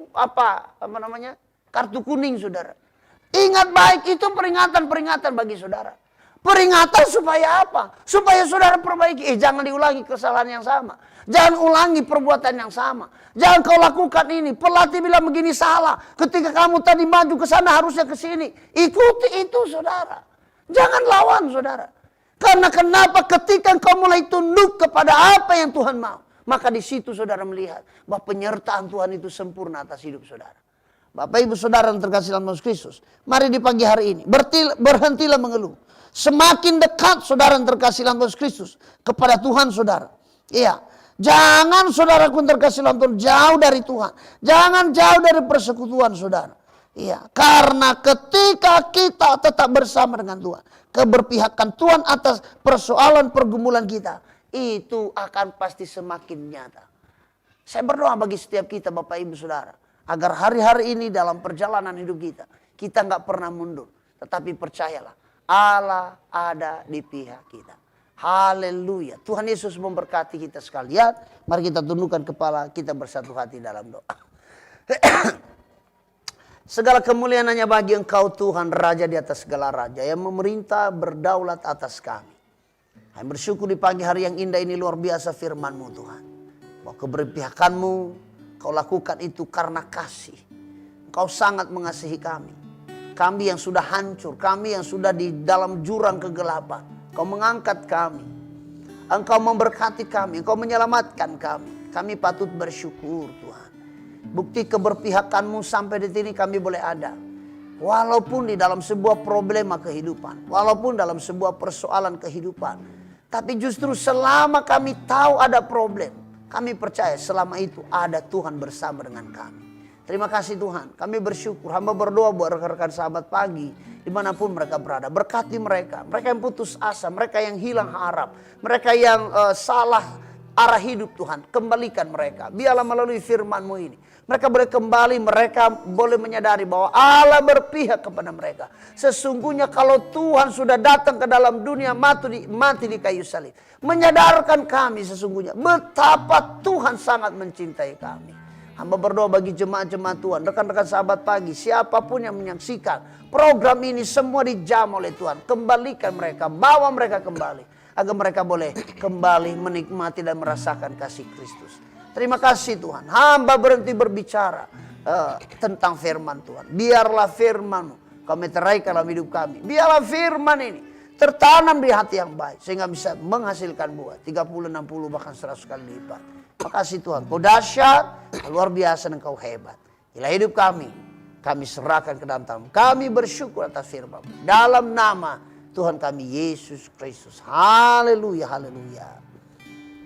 kartu kuning saudara. Ingat baik itu peringatan-peringatan bagi saudara. Peringatan supaya apa? Supaya saudara perbaiki. Jangan diulangi kesalahan yang sama. Jangan ulangi perbuatan yang sama. Jangan kau lakukan ini. Pelatih bilang begini salah. Ketika kamu tadi maju ke sana harusnya ke sini. Ikuti itu saudara. Jangan lawan saudara. Karena kenapa ketika kau mulai tunduk kepada apa yang Tuhan mau. Maka di situ saudara melihat bahwa penyertaan Tuhan itu sempurna atas hidup saudara. Bapak ibu saudara yang terkasih dalam Yesus Kristus. Mari di pagi hari ini berhentilah mengeluh. Semakin dekat saudara yang terkasih dalam Yesus Kristus kepada Tuhan saudara. Iya. Jangan saudaraku yang terkasih dalam Tuhan jauh dari Tuhan. Jangan jauh dari persekutuan saudara. Iya. Karena ketika kita tetap bersama dengan Tuhan. Keberpihakan Tuhan atas persoalan pergumulan kita. Itu akan pasti semakin nyata. Saya berdoa bagi setiap kita Bapak Ibu Saudara. Agar hari-hari ini dalam perjalanan hidup kita. Kita nggak pernah mundur. Tetapi percayalah. Allah ada di pihak kita. Haleluya. Tuhan Yesus memberkati kita sekalian. Mari kita tundukkan kepala, kita bersatu hati dalam doa. Segala kemuliaan hanya bagi Engkau Tuhan, Raja di atas segala raja, yang memerintah berdaulat atas kami. Kami bersyukur di pagi hari yang indah ini, luar biasa firman-Mu Tuhan. Bahwa keberpihakan-Mu, Kau lakukan itu karena kasih. Engkau sangat mengasihi kami. Kami yang sudah hancur, kami yang sudah di dalam jurang kegelapan. Kau mengangkat kami. Engkau memberkati kami. Engkau menyelamatkan kami. Kami patut bersyukur Tuhan. Bukti keberpihakan-Mu sampai di sini kami boleh ada. Walaupun di dalam sebuah problema kehidupan. Walaupun dalam sebuah persoalan kehidupan. Tapi justru selama kami tahu ada problem. Kami percaya selama itu ada Tuhan bersama dengan kami. Terima kasih Tuhan. Kami bersyukur. Hamba berdoa buat rekan-rekan sahabat pagi. Dimanapun mereka berada. Berkati mereka. Mereka yang putus asa. Mereka yang hilang harap. Mereka yang salah arah hidup Tuhan. Kembalikan mereka. Biarlah melalui firman-Mu ini. Mereka boleh kembali. Mereka boleh menyadari bahwa Allah berpihak kepada mereka. Sesungguhnya kalau Tuhan sudah datang ke dalam dunia mati di kayu salib. Menyadarkan kami sesungguhnya. Betapa Tuhan sangat mencintai kami. Hamba berdoa bagi jemaat-jemaat Tuhan, rekan-rekan sahabat pagi, siapapun yang menyaksikan program ini semua dijamah oleh Tuhan. Kembalikan mereka, bawa mereka kembali. Agar mereka boleh kembali menikmati dan merasakan kasih Kristus. Terima kasih Tuhan. Hamba berhenti berbicara tentang firman Tuhan. Biarlah firman-Mu kau meteraikan dalam hidup kami. Biarlah firman ini tertanam di hati yang baik. Sehingga bisa menghasilkan buah 30, 60 bahkan 100 kali lipat. Makasih Tuhan, Kau dahsyat, luar biasa dan Kau hebat. Inilah hidup kami serahkan ke dalam tangan. Kami bersyukur atas firman. Dalam nama Tuhan kami Yesus Kristus. Haleluya, haleluya.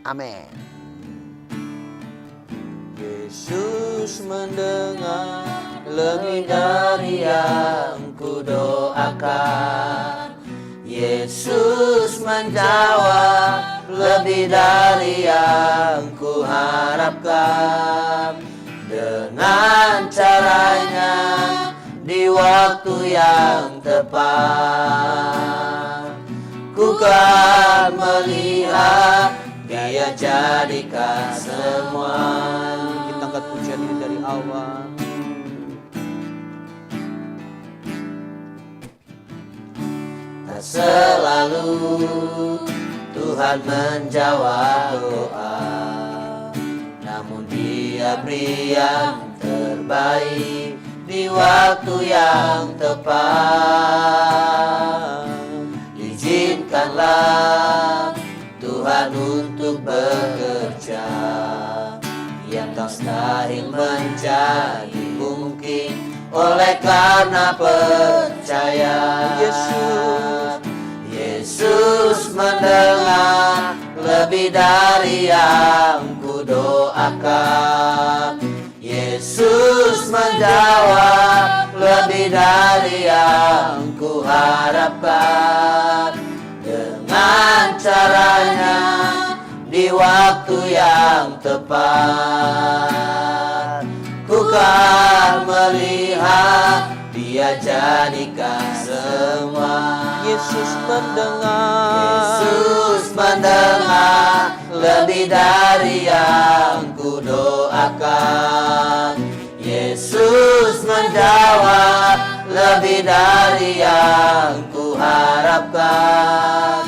Amin. Yesus mendengar lebih dari yang ku doakan. Yesus menjawab lebih dari yang ku harapkan. Dengan caranya di waktu yang tepat, ku kan melihat Dia jadikan semua. Kita angkat pujian ini dari awal. Tak selalu Tuhan menjawab doa, namun Dia beri yang terbaik di waktu yang tepat. Izinkanlah Tuhan untuk bekerja, yang tak mustahil menjadi mungkin oleh karena percaya. Yesus mendengar lebih dari yang ku doakan. Yesus menjawab lebih dari yang ku harapkan. Dengan caranya di waktu yang tepat. Ku kan melihat Dia jadikan semua. Yesus mendengar, Yesus mendengar lebih dari yang ku doakan. Yesus menjawab lebih dari yang ku harapkan.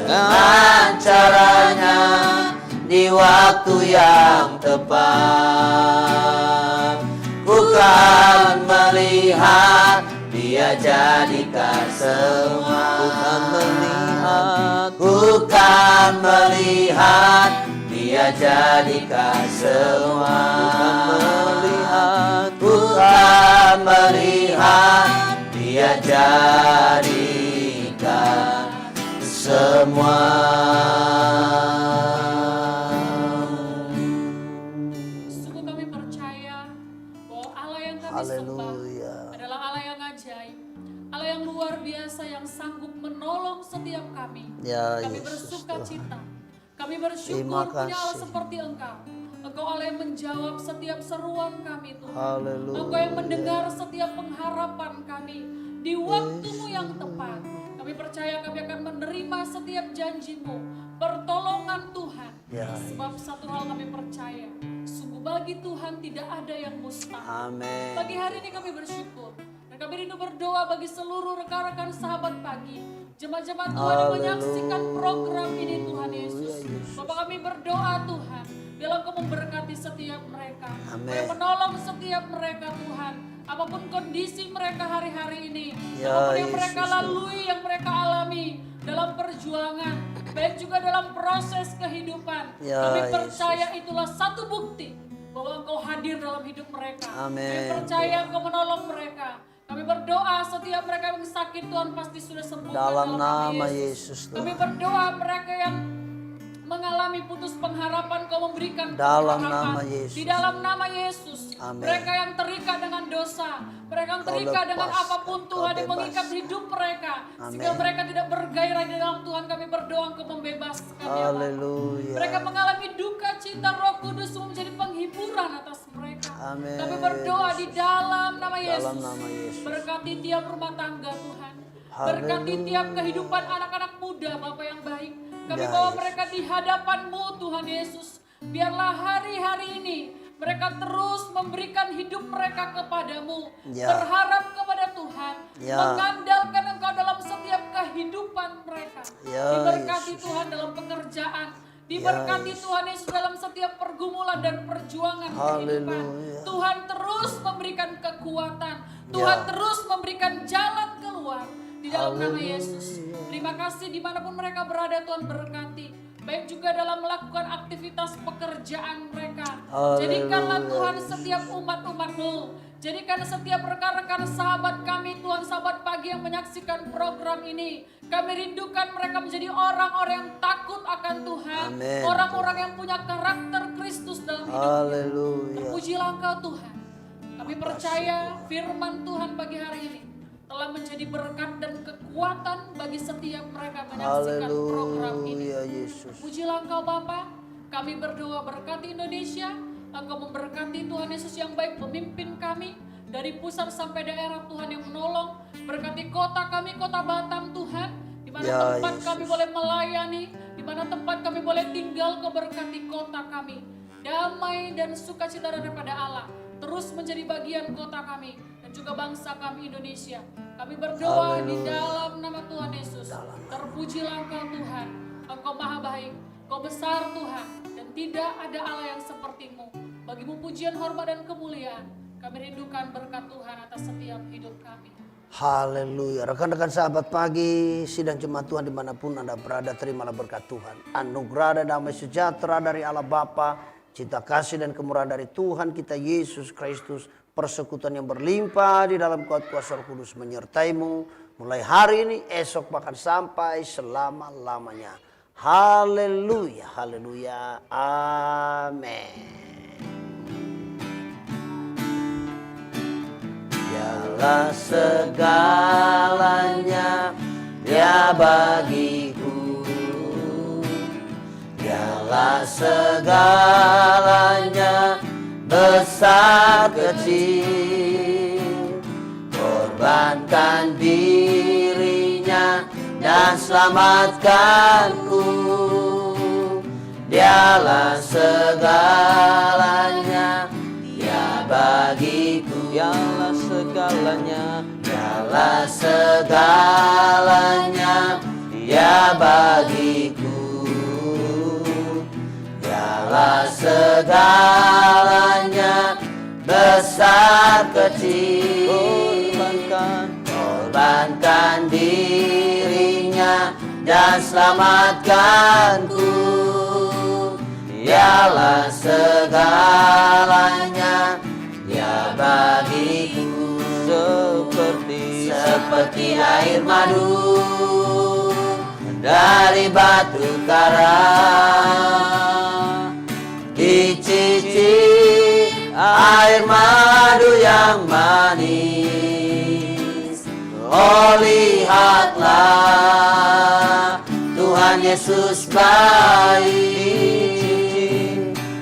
Dengan caranya di waktu yang tepat, ku kan melihat Dia jadikan semua. Ku kan melihat Dia jadikan semua. Ku kan melihat Dia jadikan semua. Sungguh kami percaya bahwa Allah yang kami sembah adalah Allah yang ajaib, Allah yang luar biasa, yang sanggup menolong setiap kami. Ya, Kami Yesus bersuka Tuhan. cita, kami bersyukur Terima punya Allah kasih. seperti Engkau. Engkau Allah yang menjawab setiap seruan kami Tuhan. Haleluya. Engkau yang mendengar setiap pengharapan kami di waktumu yang tepat. Kami percaya kami akan menerima setiap janjimu, pertolongan Tuhan. Ya, Sebab satu hal kami percaya, sungguh bagi Tuhan tidak ada yang mustahil. Amin. Pagi hari ini kami bersyukur dan kami rindu berdoa bagi seluruh rekan-rekan sahabat pagi, jemaat-jemaat Tuhan yang menyaksikan program ini Tuhan Yesus. Bapak kami berdoa Tuhan, biarlah Engkau memberkati setiap mereka, Amin. menolong setiap mereka Tuhan, apapun kondisi mereka hari-hari ini, Ya, apapun yang mereka Yesus. lalui, yang mereka alami dalam perjuangan, baik juga dalam proses kehidupan. Ya, Kami percaya itulah satu bukti bahwa Engkau hadir dalam hidup mereka. Amin. Kami percaya Engkau menolong mereka. Kami berdoa setiap mereka yang sakit Tuhan pasti sudah sembuh Dalam nama Yesus Kami Tuhan. berdoa mereka yang mengalami putus pengharapan, Kau memberikan Dalam pengharapan. nama Yesus. Di dalam nama Yesus. Amin. Mereka yang terikat dengan dosa, mereka yang Kau terikat dengan lepaskan, apapun Kau Tuhan yang mengikat bebaskan. hidup mereka, Amin. sehingga mereka tidak bergairah di dalam Tuhan. Kami berdoa Engkau membebaskan ya Allah. Haleluya. Mereka mengalami duka cita, Roh Kudus menjadi penghiburan atas mereka. Amin. Kami berdoa di dalam nama Yesus. Dalam nama Yesus. Berkati tiap rumah tangga Tuhan. Haleluya. Berkati tiap kehidupan anak-anak muda Bapa yang baik. Kami Ya, bawa Yesus. mereka di hadapan-Mu Tuhan Yesus. Biarlah hari-hari ini mereka terus memberikan hidup mereka kepadamu. Ya. Berharap kepada Tuhan. Ya. Mengandalkan Engkau dalam setiap kehidupan mereka. Ya, Diberkati Yesus. Tuhan dalam pekerjaan. Diberkati Yesus. Tuhan Yesus dalam setiap pergumulan dan perjuangan kehidupan. Haleluya. Tuhan terus memberikan kekuatan. Tuhan Ya. terus memberikan jalan keluar di dalam nama Haleluya. Yesus. Terima kasih dimanapun mereka berada Tuhan berkati. Baik juga dalam melakukan aktivitas pekerjaan mereka. Haleluya, Jadikanlah Tuhan Yesus. setiap umat-umat-Mu. Jadikan setiap rekan-rekan sahabat kami Tuhan, sahabat pagi yang menyaksikan program ini. Kami rindukan mereka menjadi orang-orang yang takut akan Tuhan. Amin. Orang-orang yang punya karakter Kristus dalam hidupnya. Haleluya. Terpujilah Engkau Tuhan. Kami percaya firman Tuhan pagi hari ini telah menjadi berkat dan kekuatan bagi setiap mereka menyaksikan program ini. Haleluya Yesus. Pujilah Engkau Bapa. Kami berdoa berkati Indonesia. Engkau memberkati Tuhan Yesus yang baik memimpin kami dari pusat sampai daerah Tuhan yang menolong. Berkati kota kami, kota Batam Tuhan. Di mana Ya, tempat Yesus. kami boleh melayani, di mana tempat kami boleh tinggal, Kau berkati kota kami. Damai dan sukacita daripada Allah terus menjadi bagian kota kami dan juga bangsa kami Indonesia. Kami berdoa di Haleluya. dalam nama Tuhan Yesus. Terpujilah Engkau Tuhan. Engkau maha baik, Kau besar Tuhan, dan tidak ada Allah yang seperti-Mu. Bagi-Mu pujian, hormat, dan kemuliaan. Kami rindukan berkat Tuhan atas setiap hidup kami. Haleluya. Rekan-rekan sahabat pagi, sidang jemaat Tuhan dimanapun Anda berada, terimalah berkat Tuhan. Anugerah dan damai sejahtera dari Allah Bapa, cinta kasih dan kemurahan dari Tuhan kita Yesus Kristus, persekutuan yang berlimpah di dalam kuat kuasa Roh Kudus menyertaimu mulai hari ini, esok, bahkan sampai selama-lamanya. Haleluya, haleluya, amin. Dialah segalanya, Dia bagiku. Dialah segalanya, besar kecil. Korbankan dirinya dan selamatkanku. Dialah segalanya, Dia bagiku. Dialah segalanya, Dialah segalanya, Dia bagiku. Dialah segalanya, besar kecil. Korbankan dirinya dan selamatkanku. Dialah segalanya, Dia bagiku. Seperti air madu dari batu karang, dicicip air madu yang manis. Oh, lihatlah Tuhan Yesus baik,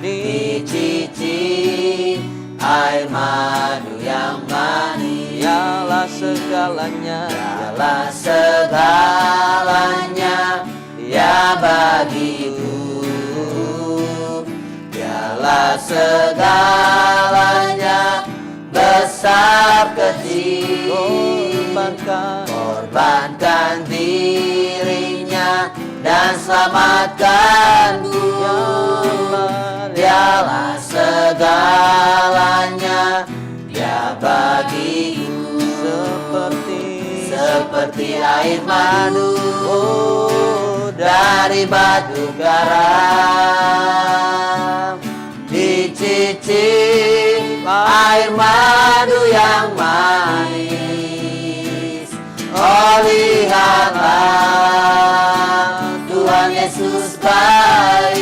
dicicip air madu yang manis. Dialah segalanya, Dialah segalanya, Dia bagiku. Dialah segalanya, besar kecil. Korbankan dirinya dan selamatkanku. Dialah segalanya, Dia bagiku. Seperti air madu dari batu garam, dicicip air madu yang manis. Oh, lihatlah Tuhan Yesus baik,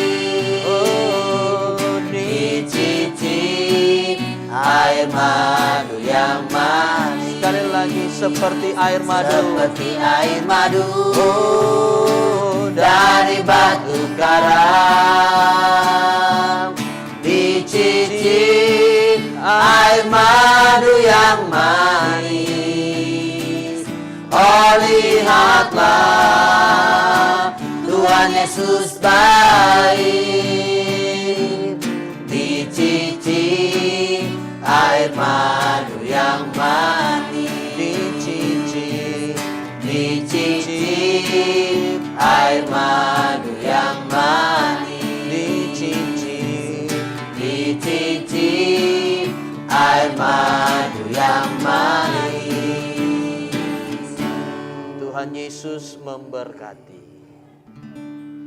dicicip air madu yang manis. Sekali lagi, seperti air madu, seperti air madu dari batu karang, dicicip air madu yang manis. Oh, lihatlah Tuhan Yesus baik, dicicip air madu yang manis. Dicicip air madu yang manis. Dicicip air madu yang manis. Tuhan Yesus memberkati.